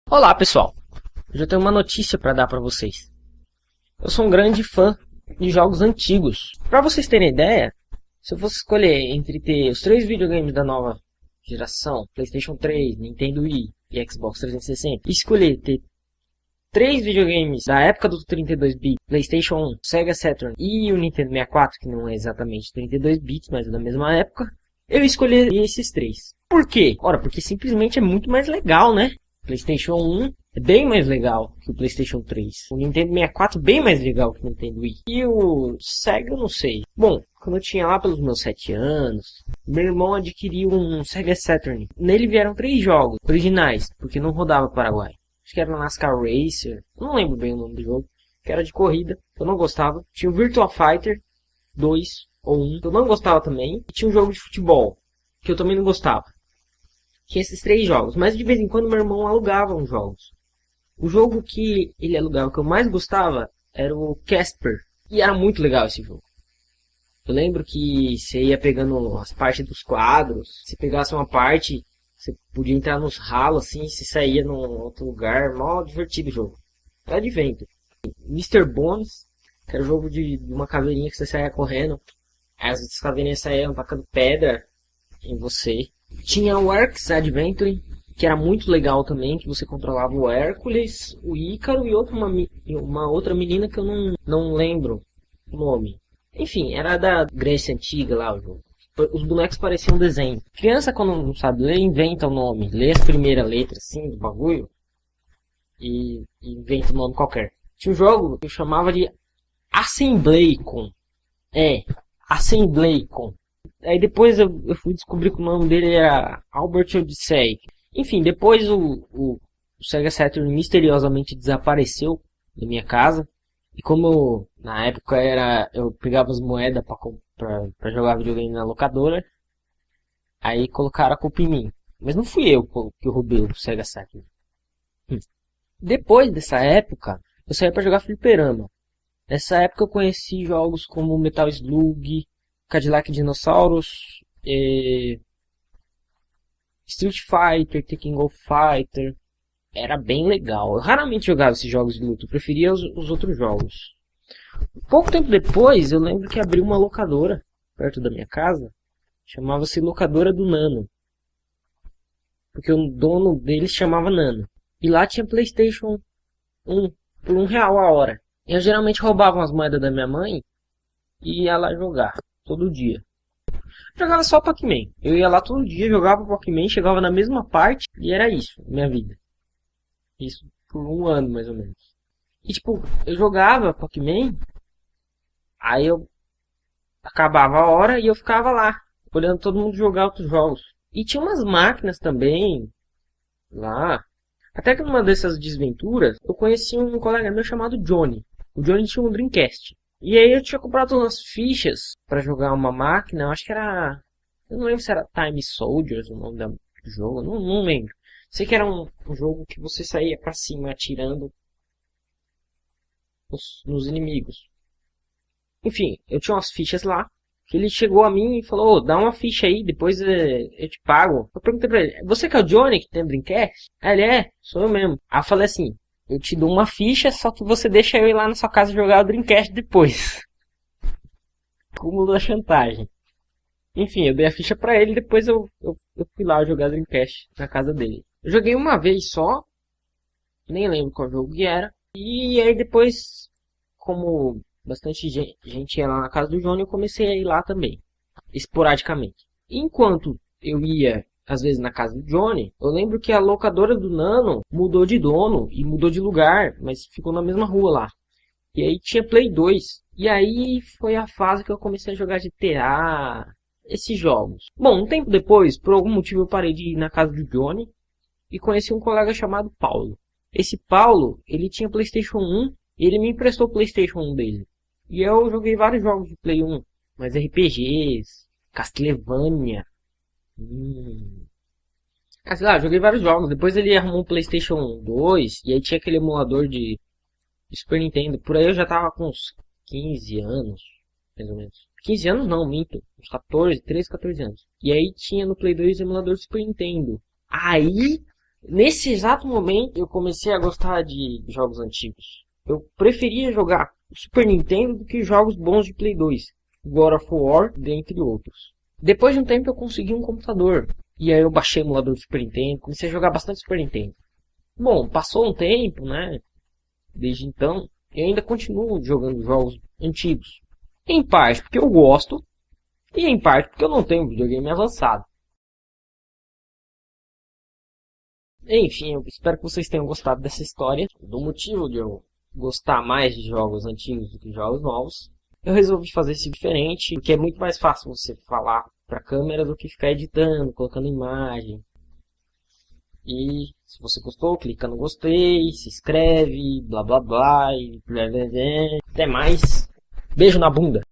Olá pessoal, hoje eu tenho uma notícia para dar para vocês. Eu sou um grande fã de jogos antigos. Para vocês terem ideia, se eu fosse escolher entre ter os 3 videogames da nova geração, PlayStation 3, Nintendo Wii e Xbox 360, e escolher ter 3 videogames da época do 32-bit, PlayStation 1, Sega Saturn e o Nintendo 64, que não é exatamente 32 bits, mas é da mesma época, eu escolheria esses 3. Por quê? Ora, porque simplesmente é muito mais legal, né? PlayStation 1 é bem mais legal que o PlayStation 3. O Nintendo 64 bem mais legal que o Nintendo Wii. E o Sega eu não sei. Bom, quando eu tinha lá pelos meus 7 anos, meu irmão adquiriu um Sega Saturn. Nele vieram 3 jogos originais, porque não rodava Paraguai. Acho que era NASCAR Racer, não lembro bem o nome do jogo, que era de corrida, eu não gostava. Tinha o Virtua Fighter 2 ou 1, que eu não gostava também. E tinha um jogo de futebol, que eu também não gostava. Tinha esses 3 jogos, mas de vez em quando meu irmão alugava uns jogos. O jogo que ele alugava que eu mais gostava era o Casper, e era muito legal esse jogo. Eu lembro que você ia pegando as partes dos quadros, se pegasse uma parte, você podia entrar nos ralos assim, se saía num outro lugar, mó divertido o jogo. Era de vento. Mr. Bones, que era o jogo de uma caveirinha que você saía correndo, as caveirinhas saíam tacando pedra em você. Tinha o Arx Adventure, que era muito legal também, que você controlava o Hércules, o Ícaro e uma outra menina que eu não lembro o nome. Enfim, era da Grécia Antiga lá o jogo. Os bonecos pareciam um desenho. Criança, quando não sabe ler, inventa o nome. Lê as primeiras letras assim do bagulho e inventa um nome qualquer. Tinha um jogo que eu chamava de Assemblycon. Assemblycon. Aí depois eu fui descobrir que o nome dele era Albert Odyssey. Enfim, depois o Sega Saturn misteriosamente desapareceu da minha casa. E como na época eu pegava as moedas pra jogar videogame na locadora, aí colocaram a culpa em mim. Mas não fui eu que roubei o Sega Saturn. Depois dessa época, eu saí pra jogar fliperama. Nessa época eu conheci jogos como Metal Slug, Cadillac Dinosaurus, Street Fighter, Tekken Go Fighter. Era bem legal. Eu raramente jogava esses jogos de luta, eu preferia os outros jogos. Pouco tempo depois, eu lembro que abriu uma locadora perto da minha casa, chamava-se Locadora do Nano, porque o dono deles chamava Nano. E lá tinha PlayStation 1 por R$1 a hora. Eu geralmente roubava as moedas da minha mãe e ia lá jogar todo dia. Jogava só Pac-Man. Eu ia lá todo dia, jogava Pac-Man, chegava na mesma parte e era isso, minha vida. Isso por 1 ano mais ou menos. E tipo, eu jogava Pac-Man, aí eu acabava a hora e eu ficava lá, olhando todo mundo jogar outros jogos. E tinha umas máquinas também lá. Até que numa dessas desventuras, eu conheci um colega meu chamado Johnny. O Johnny tinha um Dreamcast. E aí eu tinha comprado umas fichas para jogar uma máquina, eu acho que era... Eu não lembro se era Time Soldiers o nome do jogo, não lembro. Sei que era um jogo que você saía pra cima atirando nos inimigos. Enfim, eu tinha umas fichas lá, que ele chegou a mim e falou, "Ô, dá uma ficha aí, depois eu te pago." Eu perguntei pra ele, você que é o Johnny que tem o Dreamcast? Aí ele, sou eu mesmo. Aí eu falei assim, eu te dou uma ficha, só que você deixa eu ir lá na sua casa jogar o Dreamcast depois. Cúmulo da chantagem. Enfim, eu dei a ficha pra ele, depois eu fui lá jogar Dreamcast na casa dele. Eu joguei uma vez só, nem lembro qual jogo que era. E aí depois, como bastante gente ia lá na casa do Johnny, eu comecei a ir lá também, esporadicamente. Enquanto eu ia, às vezes, na casa do Johnny, eu lembro que a locadora do Nano mudou de dono e mudou de lugar, mas ficou na mesma rua lá. E aí tinha Play 2. E aí foi a fase que eu comecei a jogar GTA, esses jogos. Bom, um tempo depois, por algum motivo eu parei de ir na casa do Johnny e conheci um colega chamado Paulo. Esse Paulo, ele tinha PlayStation 1 e ele me emprestou o PlayStation 1 dele. E eu joguei vários jogos de Play 1, mas RPGs, Castlevania. Sei lá, joguei vários jogos. Depois ele arrumou um PlayStation 2 e aí tinha aquele emulador de Super Nintendo. Por aí eu já tava com uns 15 anos, mais ou menos. 15 anos não, minto. Uns 14, 13, 14 anos. E aí tinha no Play 2 o emulador Super Nintendo. Aí Nesse exato momento eu comecei a gostar de jogos antigos. Eu preferia jogar o Super Nintendo do que jogos bons de Play 2, God of War, dentre outros. Depois de um tempo eu consegui um computador, e aí eu baixei o emulador do Super Nintendo, comecei a jogar bastante Super Nintendo. Bom, passou um tempo, né? Desde então, eu ainda continuo jogando jogos antigos. Em parte porque eu gosto, e em parte porque eu não tenho videogame avançado. Enfim, eu espero que vocês tenham gostado dessa história. Do motivo de eu gostar mais de jogos antigos do que jogos novos, eu resolvi fazer isso diferente, porque é muito mais fácil você falar para a câmera do que ficar editando, colocando imagem. E se você gostou, clica no gostei, se inscreve, blá blá blá, e blá blá blá. Até mais. Beijo na bunda.